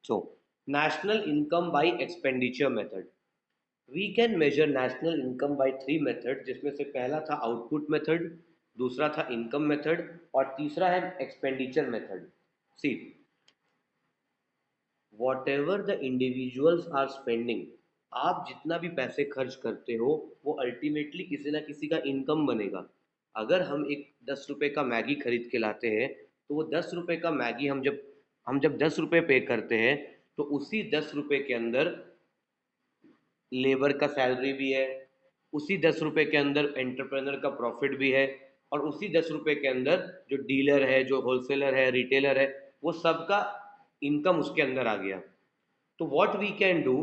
So, national income by expenditure method. We can measure national income by three methods, जिसमें से पहला था output method, दूसरा था इनकम मेथड और तीसरा है expenditure method. See, whatever the individuals are spending, आप जितना भी पैसे खर्च करते हो वो अल्टीमेटली किसी ना किसी का इनकम बनेगा. अगर हम एक 10 रुपये का मैगी खरीद के लाते हैं तो वो 10 रुपये का मैगी हम जब 10 रुपये पे करते हैं तो उसी 10 रुपये के अंदर लेबर का सैलरी भी है, उसी 10 रुपये के अंदर एंटरप्रेनर का प्रॉफिट भी है और उसी 10 रुपये के अंदर जो डीलर है, जो होलसेलर है, रिटेलर है, वो सबका इनकम उसके अंदर आ गया. तो व्हाट वी कैन डू,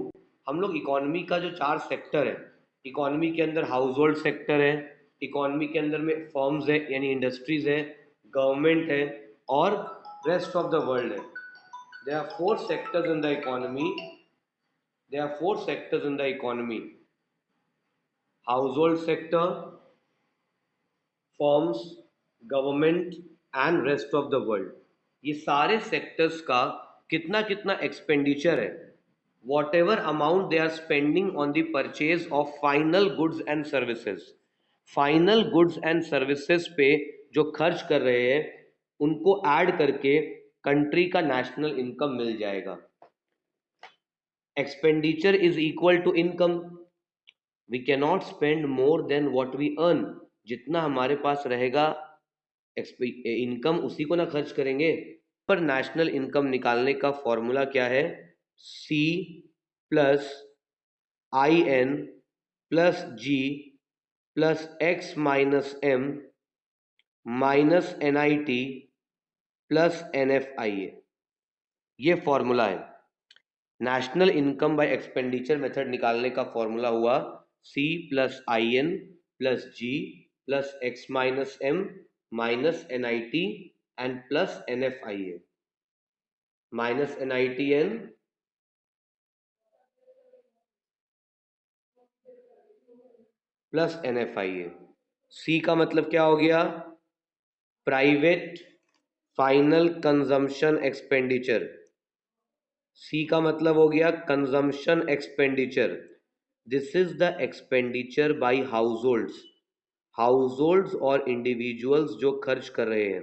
हम लोग इकोनॉमी का जो चार सेक्टर है, इकोनॉमी के अंदर हाउस होल्ड सेक्टर है, इकोनॉमी के अंदर में फर्म्स है यानी इंडस्ट्रीज है, गवर्नमेंट है और रेस्ट ऑफ द वर्ल्ड है. There are four sectors in the economy. There are four sectors in the economy: household sector, firms, government and rest of the world. ये सारे सेक्टर्स का कितना कितना एक्सपेंडिचर है, whatever amount they are spending on the purchase of final goods and services. Final goods and services पे जो खर्च कर रहे हैं उनको ऐड करके कंट्री का नेशनल इनकम मिल जाएगा. Expenditure is equal to income. We cannot spend more than what we earn. जितना हमारे पास रहेगा इनकम उसी को ना खर्च करेंगे. पर नेशनल इनकम निकालने का फॉर्मूला क्या है? C plus I N plus G plus X minus M minus N I T plus N F I A. ये फॉर्मूला है. National income by expenditure method निकालने का फॉर्मूला हुआ C plus I N plus G plus X minus M minus N I T and plus N F I A. Minus N I T N plus N F I A. C का मतलब क्या हो गया? Private final consumption expenditure. C का मतलब हो गया consumption expenditure. This is the expenditure by households और इंडिविजुअल्स जो खर्च कर रहे हैं.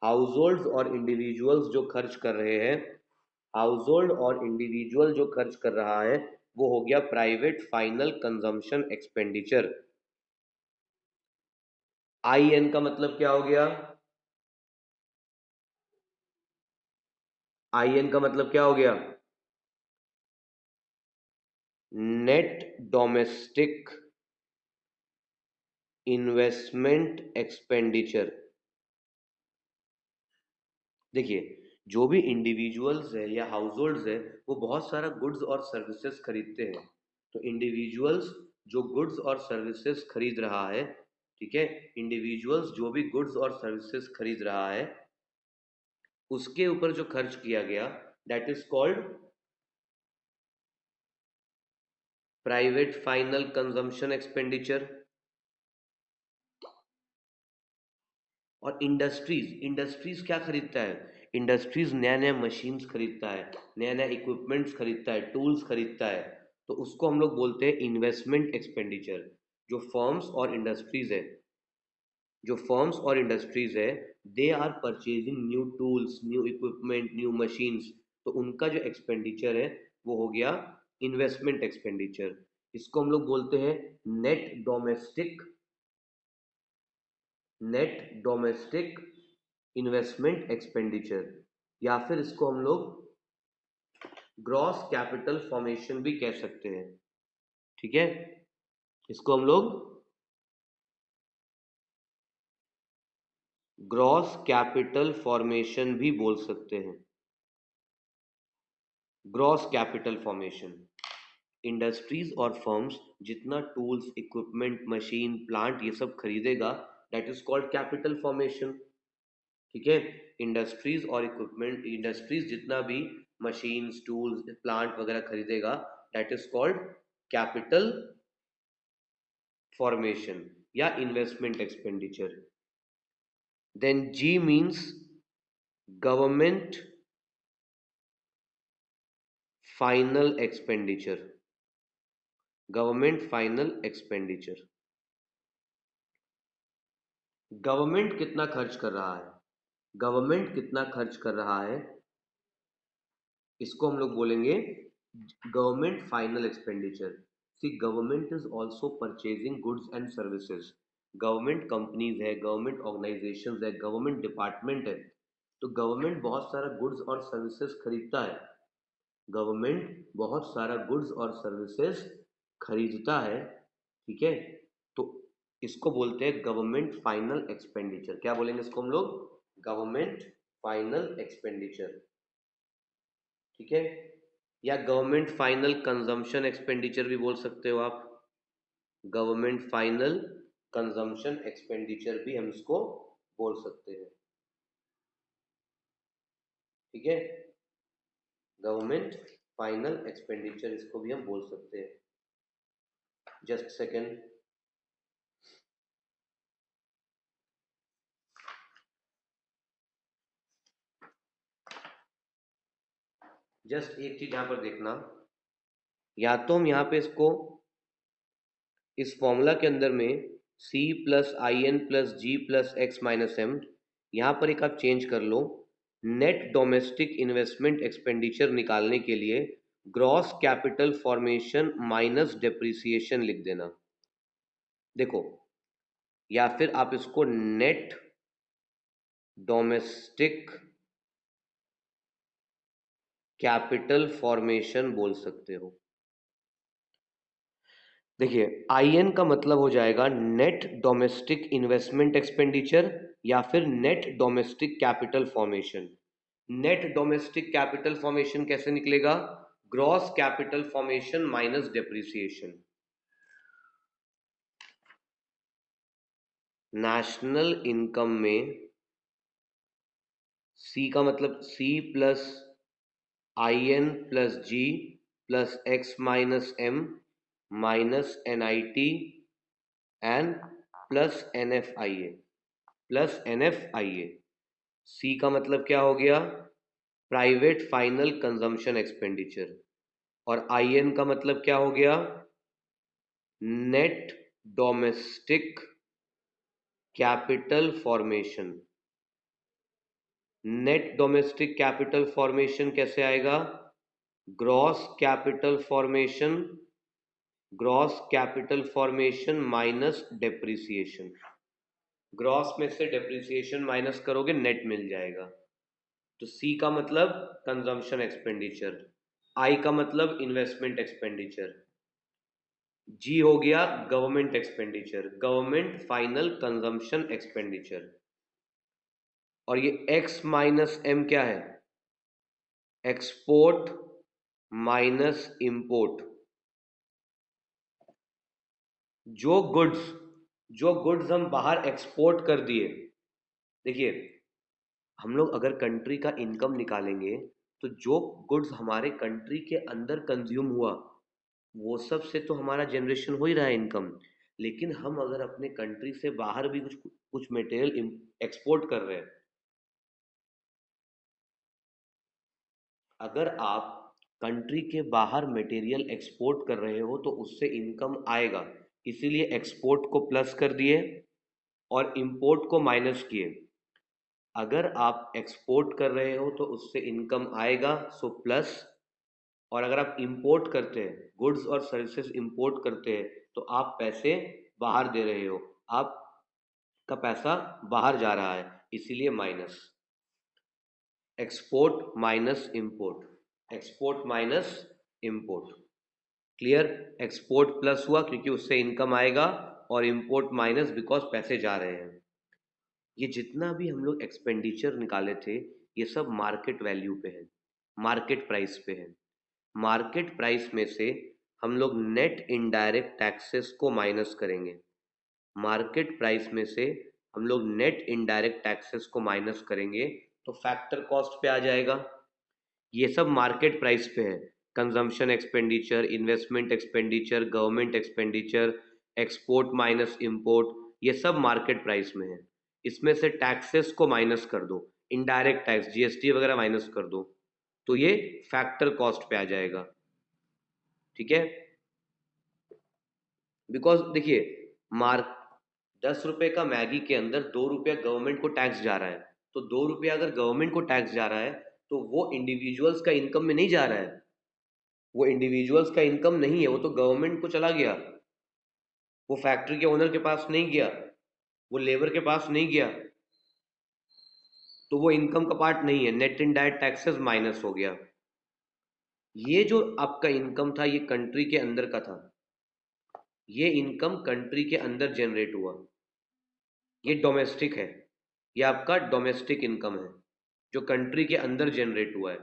हाउस होल्ड्स और इंडिविजुअल्स जो खर्च कर रहे हैं, हाउस होल्ड और इंडिविजुअल जो खर्च कर रहा है वो हो गया private final consumption expenditure. I N का मतलब क्या हो गया? आई एन का मतलब क्या हो गया? Net domestic investment expenditure. देखिए, जो भी इंडिविजुअल्स है या हाउस होल्ड्स है वो बहुत सारा गुड्स और सर्विसेज खरीदते हैं. तो इंडिविजुअल्स जो गुड्स और सर्विसेज खरीद रहा है, ठीक है, इंडिविजुअल्स जो भी गुड्स और सर्विसेज खरीद रहा है उसके ऊपर जो खर्च किया गया that is called private final consumption expenditure. और इंडस्ट्रीज क्या खरीदता है? इंडस्ट्रीज नया नया मशीन्स खरीदता है, नया नया इक्विपमेंट्स खरीदता है, टूल्स खरीदता है. तो उसको हम लोग बोलते हैं इन्वेस्टमेंट एक्सपेंडिचर. जो फर्म्स और इंडस्ट्रीज है, जो फर्म्स और इंडस्ट्रीज है, they are purchasing new tools, new equipment, new machines. तो उनका जो एक्सपेंडिचर है वो हो गया इन्वेस्टमेंट एक्सपेंडिचर. इसको हम लोग बोलते हैं नेट डोमेस्टिक इन्वेस्टमेंट एक्सपेंडिचर, या फिर इसको हम लोग ग्रॉस कैपिटल फॉर्मेशन भी कह सकते हैं. ठीक है, इसको हम लोग ग्रॉस कैपिटल फॉर्मेशन भी बोल सकते हैं. Gross capital formation. इंडस्ट्रीज और फर्म्स जितना टूल्स, इक्विपमेंट, मशीन, प्लांट ये सब खरीदेगा that is called capital formation. ठीक है, इंडस्ट्रीज और इक्विपमेंट, इंडस्ट्रीज जितना भी मशीन्स, टूल्स, प्लांट वगैरह खरीदेगा that is called capital formation या investment expenditure. Then G means government final expenditure, government final expenditure, government कितना खर्च कर रहा है, गवर्नमेंट कितना खर्च कर रहा है, इसको हम लोग बोलेंगे government final expenditure. See government is also purchasing goods and services, government companies है, गवर्नमेंट ऑर्गेनाइजेशंस है, गवर्नमेंट डिपार्टमेंट है, तो गवर्नमेंट बहुत सारा गुड्स और सर्विसेज खरीदता है, गवर्नमेंट बहुत सारा गुड्स और सर्विसेज खरीदता है, ठीक है। तो इसको बोलते हैं गवर्नमेंट फाइनल एक्सपेंडिचर। क्या बोलेंगे इसको हम लोग? गवर्नमेंट फाइनल एक्सपेंडिचर, ठीक है। या गवर्नमेंट फाइनल कंजम्पशन एक्सपेंडिचर भी बोल सकते हो आप, गवर्नमेंट फाइनल कंजम्पशन एक्सपेंडिचर भी हम इसको बोल सकते हैं, ठीक है। गवर्नमेंट फाइनल एक्सपेंडिचर इसको भी हम बोल सकते हैं। जस्ट सेकेंड, जस्ट एक चीज यहाँ पर देखना, या तो हम यहाँ पे इसको इस फॉर्मूला के अंदर में C plus I N plus G plus X minus M, यहाँ पर एक आप चेंज कर लो, नेट डोमेस्टिक इन्वेस्टमेंट एक्सपेंडिचर निकालने के लिए gross capital formation minus depreciation लिख देना। देखो, या फिर आप इसको नेट डोमेस्टिक कैपिटल फॉर्मेशन बोल सकते हो। देखिए, आईएन का मतलब हो जाएगा नेट डोमेस्टिक इन्वेस्टमेंट एक्सपेंडिचर या फिर net domestic capital formation. Net domestic capital formation कैसे निकलेगा? Gross capital formation minus depreciation. National income में सी का मतलब C plus I N plus G plus X minus M minus N I T and plus N F I A, plus N F I A. C का मतलब क्या हो गया? Private final consumption expenditure. और I N का मतलब क्या हो गया? Net domestic capital formation. Net domestic capital formation कैसे आएगा? Gross capital formation, gross capital formation minus depreciation. Gross में से डेप्रिसिएशन माइनस करोगे, नेट मिल जाएगा। तो सी का मतलब कंजम्पशन एक्सपेंडिचर, आई का मतलब इन्वेस्टमेंट एक्सपेंडिचर, जी हो गया government expenditure, government final consumption expenditure. और ये एक्स माइनस एम क्या है? Export minus import. जो गुड्स जो गुड्स हम बाहर एक्सपोर्ट कर दिए, देखिए हम लोग अगर कंट्री का इनकम निकालेंगे तो जो गुड्स हमारे कंट्री के अंदर कंज्यूम हुआ वो सब से तो हमारा जनरेशन हो ही रहा है इनकम। लेकिन हम अगर अपने कंट्री से बाहर भी कुछ कुछ मटेरियल एक्सपोर्ट कर रहे हैं, अगर आप कंट्री के बाहर मटेरियल एक्सपोर्ट कर रहे हो तो उससे इनकम आएगा, इसीलिए एक्सपोर्ट को प्लस कर दिए और इंपोर्ट को माइनस किए। अगर आप एक्सपोर्ट कर रहे हो तो उससे इनकम आएगा, सो प्लस। और अगर आप इंपोर्ट करते हैं, गुड्स और सर्विसेज इंपोर्ट करते हैं, तो आप पैसे बाहर दे रहे हो, आपका पैसा बाहर जा रहा है, इसीलिए minus. Export minus import, export minus import. Clear? Export plus हुआ क्योंकि उससे इनकम आएगा, और इंपोर्ट माइनस बिकॉज पैसे जा रहे हैं। ये जितना भी हम लोग एक्सपेंडिचर निकाले थे, ये सब मार्केट वैल्यू पे है, मार्केट प्राइस पे है। मार्केट प्राइस में से हम लोग नेट इनडायरेक्ट टैक्सेस को माइनस करेंगे, मार्केट प्राइस में से हम लोग नेट इनडायरेक्ट टैक्सेस को माइनस करेंगे, तो फैक्टर कॉस्ट पे आ जाएगा। ये सब मार्केट प्राइस पे है, consumption expenditure, investment expenditure, government expenditure, export minus import, ये सब मार्केट प्राइस में है। इसमें से टैक्सेस को माइनस कर दो, इनडायरेक्ट टैक्स जीएसटी वगैरह माइनस कर दो, तो ये फैक्टर कॉस्ट पे आ जाएगा। ठीक है, बिकॉज देखिए, मार्क 10 रुपए का मैगी के अंदर 2 रुपया गवर्नमेंट को टैक्स जा रहा है, तो 2 रुपया अगर गवर्नमेंट को टैक्स जा रहा है तो वो इंडिविजुअल्स का इनकम में नहीं जा रहा है, वो इंडिविजुअल्स का इनकम नहीं है, वो तो गवर्नमेंट को चला गया, वो फैक्ट्री के ओनर के पास नहीं गया, वो लेबर के पास नहीं गया, तो वो इनकम का पार्ट नहीं है, नेट इनडायरेक्ट टैक्सेस माइनस हो गया। ये जो आपका इनकम था ये कंट्री के अंदर का था, ये इनकम कंट्री के अंदर जनरेट हुआ, ये डोमेस्टिक है, ये आपका डोमेस्टिक इनकम है जो कंट्री के अंदर जनरेट हुआ है।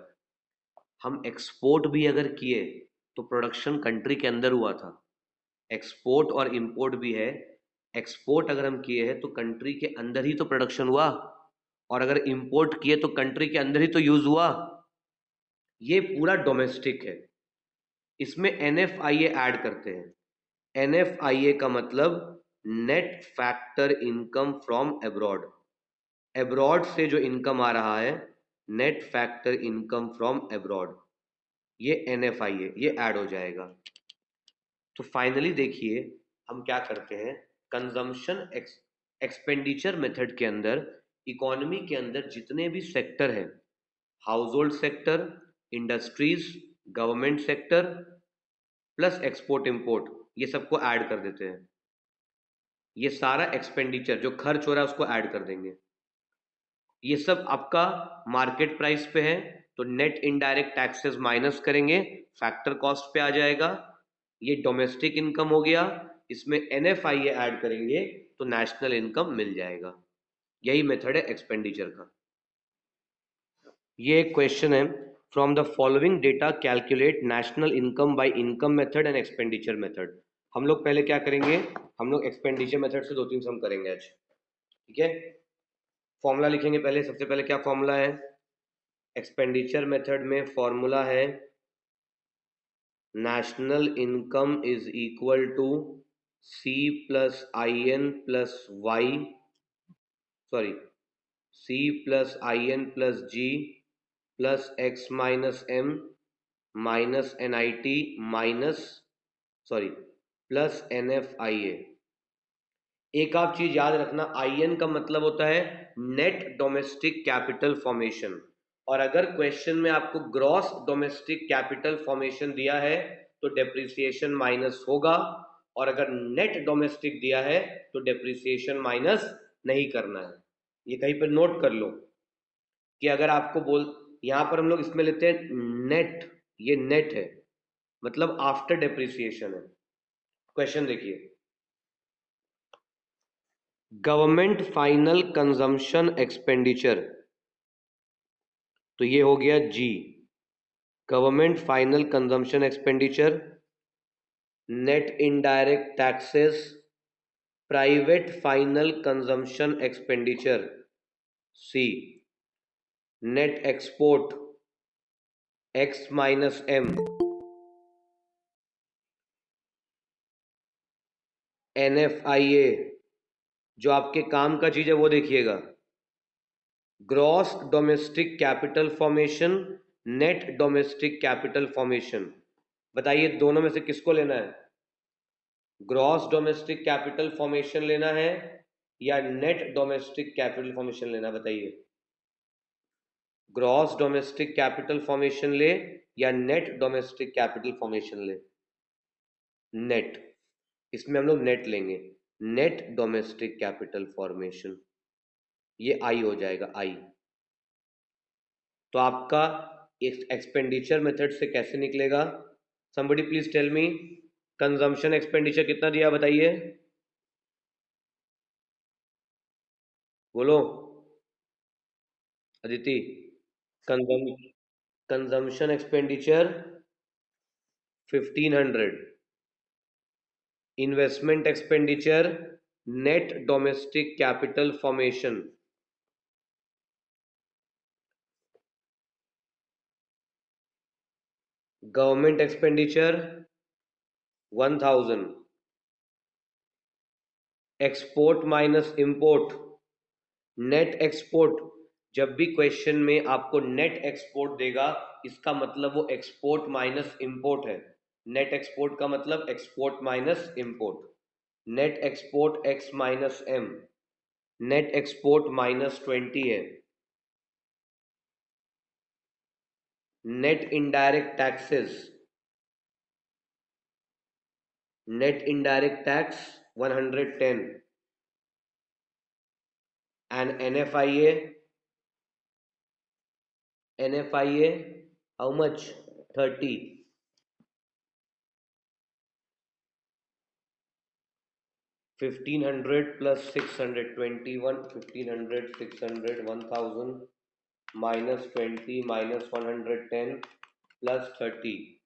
हम एक्सपोर्ट भी अगर किए तो प्रोडक्शन कंट्री के अंदर हुआ था, एक्सपोर्ट और इंपोर्ट भी है। एक्सपोर्ट अगर हम किए हैं तो कंट्री के अंदर ही तो प्रोडक्शन हुआ, और अगर इंपोर्ट किए तो कंट्री के अंदर ही तो यूज हुआ, ये पूरा डोमेस्टिक है। इसमें NFIA ऐड करते हैं। NFIA का मतलब net factor income from abroad, abroad से जो इनकम आ रहा है, net factor income from abroad, ये NFIA ये ऐड हो जाएगा। तो फाइनली देखिए हम क्या करते हैं, कंजम्पशन एक्सपेंडिचर मेथड के अंदर इकोनॉमी के अंदर जितने भी सेक्टर हैं, house hold sector, industries, government sector plus export import, ये सबको ऐड कर देते हैं। ये सारा एक्सपेंडिचर जो खर्च हो रहा है उसको ऐड कर देंगे। ये सब आपका मार्केट प्राइस पे है, तो नेट इनडायरेक्ट टैक्सेस माइनस करेंगे, फैक्टर कॉस्ट पे आ जाएगा। ये डोमेस्टिक इनकम हो गया, इसमें NFIA ऐड करेंगे तो नेशनल इनकम मिल जाएगा। यही मेथड है एक्सपेंडिचर का। ये एक क्वेश्चन है, from the following data calculate national income bye income method and expenditure method. हम लोग पहले क्या करेंगे, हम लोग एक्सपेंडिचर मेथड से 2-3 सम करेंगे आज। ठीक है, फॉर्मूला लिखेंगे पहले, सबसे पहले क्या फॉर्मूला है, एक्सपेंडिचर मेथड में फॉर्मूला है national income is equal to C plus IN plus Y, sorry C plus IN plus G plus X minus M minus NIT minus, sorry, plus NFIA। एक आप चीज याद रखना, IN का मतलब होता है नेट डोमेस्टिक कैपिटल फॉर्मेशन, और अगर क्वेश्चन में आपको ग्रॉस डोमेस्टिक कैपिटल फॉर्मेशन दिया है तो डेप्रिसिएशन माइनस होगा, और अगर नेट डोमेस्टिक दिया है तो डेप्रिसिएशन माइनस नहीं करना है। ये कहीं पर नोट कर लो कि अगर आपको बोल, यहां पर हम लोग इसमें लेते हैं नेट, ये नेट है मतलब आफ्टर डेप्रिसिएशन है। क्वेश्चन देखिए, गवर्नमेंट फाइनल कंजम्पशन एक्सपेंडिचर, तो ये हो गया G, government final consumption expenditure, net indirect taxes, private final consumption expenditure C, net export X minus M, NFIA जो आपके काम का चीज है वो देखिएगा, gross domestic capital formation, net domestic capital formation, बताइए दोनों में से किसको लेना है, ग्रॉस डोमेस्टिक कैपिटल फॉर्मेशन लेना है या नेट डोमेस्टिक कैपिटल फॉर्मेशन लेना है, बताइए, ग्रॉस डोमेस्टिक कैपिटल फॉर्मेशन ले या नेट डोमेस्टिक कैपिटल फॉर्मेशन ले, नेट, इसमें हम लोग नेट लेंगे, नेट डोमेस्टिक कैपिटल फॉर्मेशन, ये आई हो जाएगा आई। तो आपका एक्सपेंडिचर मेथड से कैसे निकलेगा, somebody please tell me, consumption expenditure कितना दिया बताइए, बोलो Aditi, consumption expenditure 1500, investment expenditure net domestic capital formation, government expenditure 1000, export minus import, net export जब भी क्वेश्चन में आपको नेट एक्सपोर्ट देगा, इसका मतलब वो एक्सपोर्ट माइनस इंपोर्ट है। नेट एक्सपोर्ट का मतलब export minus import. Net export X minus M, net export -20 है। Net indirect taxes, net indirect tax 110 and NFIA how much? 30. 1500 plus 600, 21. 1500, 600, 1000 minus 20 minus 110 plus 30.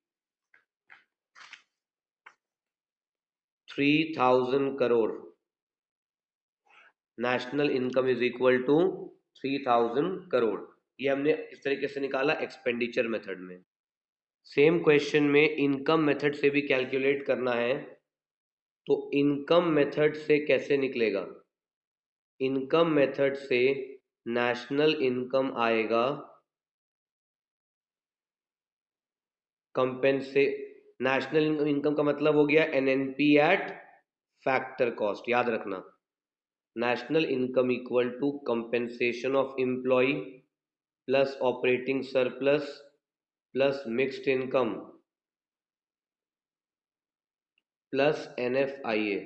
3000 crore. National income is equal to 3000 crore. ये हमने इस तरीके से निकाला expenditure method में। Same question में income method से भी कैलकुलेट करना है, तो इनकम मेथड से कैसे निकलेगा? इनकम मेथड से नेशनल इनकम आएगा कंपेंसे नेशनल इनकम का मतलब हो गया एनएनपी एट फैक्टर कॉस्ट, याद रखना। National income equal to compensation of employ plus operating surplus plus mixed income plus NFIA।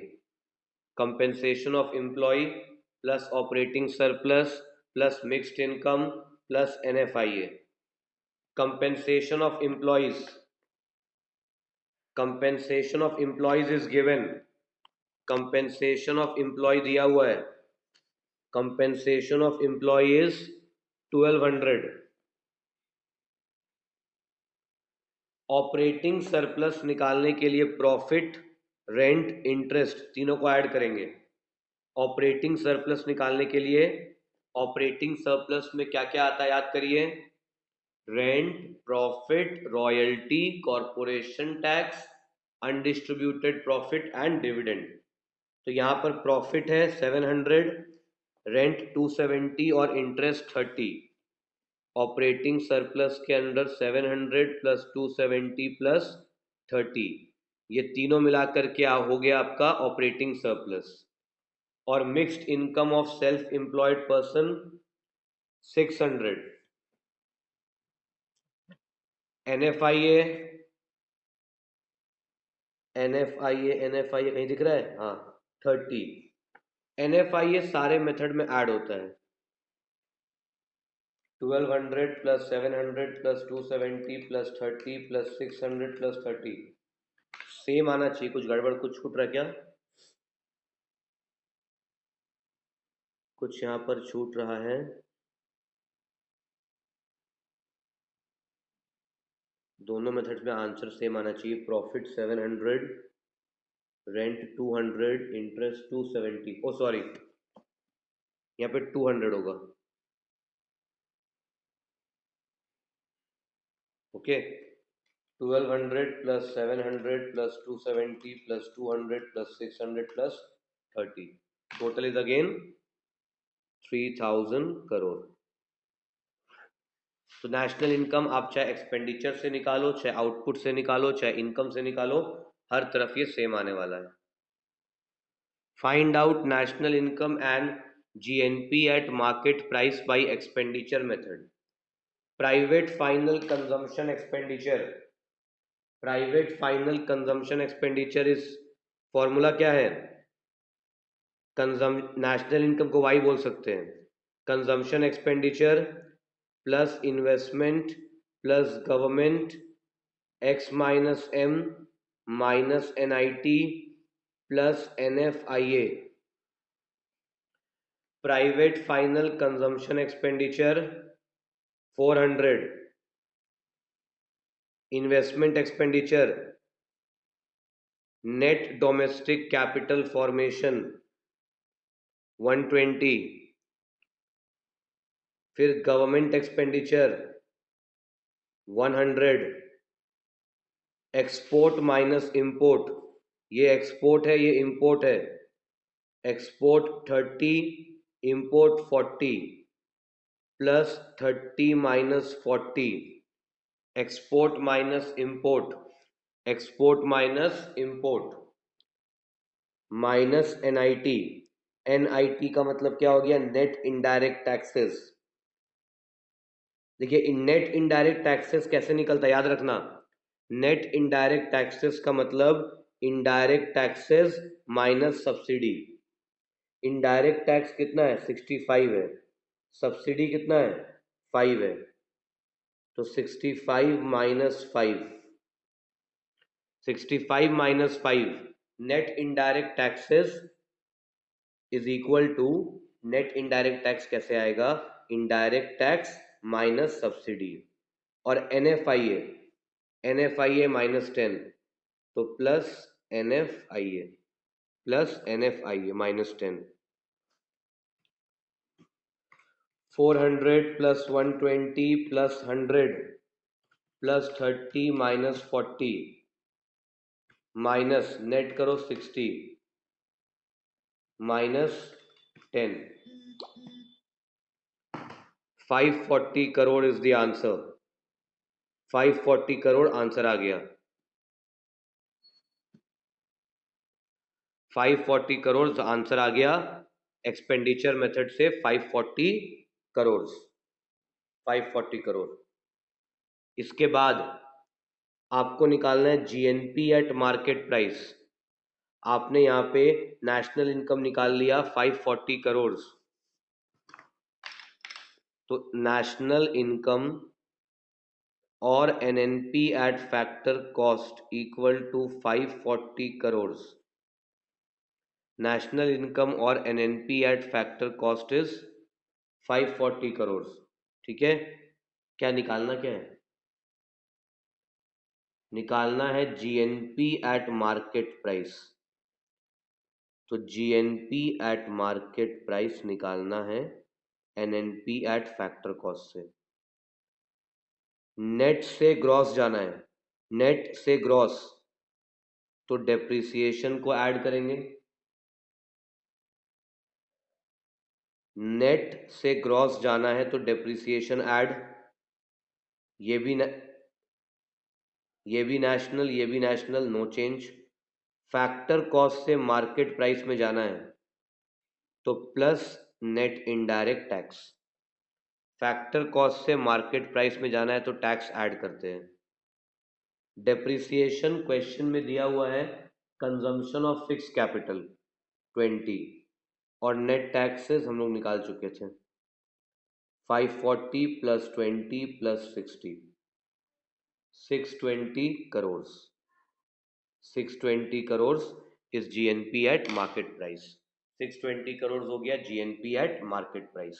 Compensation of employ plus operating surplus plus mixed income plus NFIA। Compensation of employees, compensation of employees is given. Compensation of employ दिया हुआ है। Compensation of employ is 1200। Operating surplus निकालने के लिए profit, rent, interest तीनों को add करेंगे। Operating surplus निकालने के लिए ऑपरेटिंग सरप्लस में क्या क्या आता है याद करिए? Rent, profit, royalty, corporation tax, undistributed profit and dividend. तो यहाँ पर प्रॉफिट है 700, रेंट 270 और इंटरेस्ट 30। ऑपरेटिंग सरप्लस के अंदर 700 प्लस 270 प्लस 30, ये तीनों मिलाकर क्या हो गया आपका ऑपरेटिंग सरप्लस। और mixed income of self employed person 600। NFIA, NFIA कहीं दिख रहा है? हाँ, 30। NFIA सारे मेथड में ऐड होता है। 1200 plus 700 plus 270 plus 30 plus 600 plus 30 same आना चाहिए। कुछ गड़बड़, कुछ छूट रहा है क्या? कुछ यहाँ पर छूट रहा है। दोनों मेथड्स में आंसर सेम आना चाहिए। Profit 700, rent 200, interest 270। ओ सॉरी, यहाँ पे 200 होगा। Okay, 1200 plus 700 plus 270 plus 200 plus 600 plus 30, total is again 3000 crore. तो नेशनल इनकम आप चाहे एक्सपेंडिचर से निकालो, चाहे आउटपुट से निकालो, चाहे इनकम से निकालो, हर तरफ ये सेम आने वाला है। Find out national income and GNP at market price by expenditure method. Private final consumption expenditure, private final consumption expenditure is formula क्या है? नेशनल इनकम को वाई बोल सकते हैं। Consumption expenditure plus investment plus government X minus M minus NIT plus NFIA। Private final consumption expenditure 400, investment expenditure, net domestic capital formation 120, फिर government expenditure 100, export minus import, ये export है ये import है, export 30, import 40, plus 30 minus 40, export minus import, export minus import, minus NIT. NIT का मतलब क्या हो गया? Net indirect taxes. देखिए नेट इनडायरेक्ट टैक्सेस कैसे निकलता है, याद रखना। नेट इनडायरेक्ट टैक्सेस का मतलब indirect taxes minus subsidy. Indirect tax कितना है? 65 है। सब्सिडी कितना है? 5 है। तो 65 minus 5, 65 minus 5, net indirect taxes is equal to, net indirect tax कैसे आएगा? Indirect tax minus subsidy. और एनएफआईए, एनएफआईए माइनस 10, तो plus NFIA, plus NFIA minus 10। 400 plus 120 plus 100 plus 30 minus 40 minus net करो 60 minus 10, 540 crore is the answer. 540 crore answer आ गया। 540 crore answer आ गया expenditure method से। 540 करोड़, 540 करोड़। इसके बाद आपको निकालना है जीएनपी एट मार्केट प्राइस। आपने यहाँ पे नेशनल इनकम निकाल लिया 540 करोड़, तो नेशनल इनकम और NNP at factor cost equal to 540 crore. National income और NNP at factor cost is 540 crore. ठीक है, क्या निकालना क्या है? निकालना है जीएनपी एट मार्केट प्राइस। तो जीएनपी एट मार्केट प्राइस निकालना है एनएनपी एट फैक्टर कॉस्ट से। नेट से ग्रॉस जाना है, नेट से ग्रॉस, तो डेप्रिसिएशन को ऐड करेंगे। नेट से ग्रॉस जाना है तो डेप्रिसिएशन ऐड। ये भी न, ये भी नेशनल, ये भी national, no change. Factor cost से मार्केट प्राइस में जाना है तो plus net indirect tax. Factor cost से मार्केट प्राइस में जाना है तो टैक्स ऐड करते हैं। डेप्रिसिएशन क्वेश्चन में दिया हुआ है कंजम्पशन ऑफ फिक्स कैपिटल 20, और नेट टैक्सेस हम लोग निकाल चुके थे। 540 plus 20 plus 60, 620 crore. 620 crore is GNP at market price. 620 crore हो गया जीएनपी एट मार्केट प्राइस।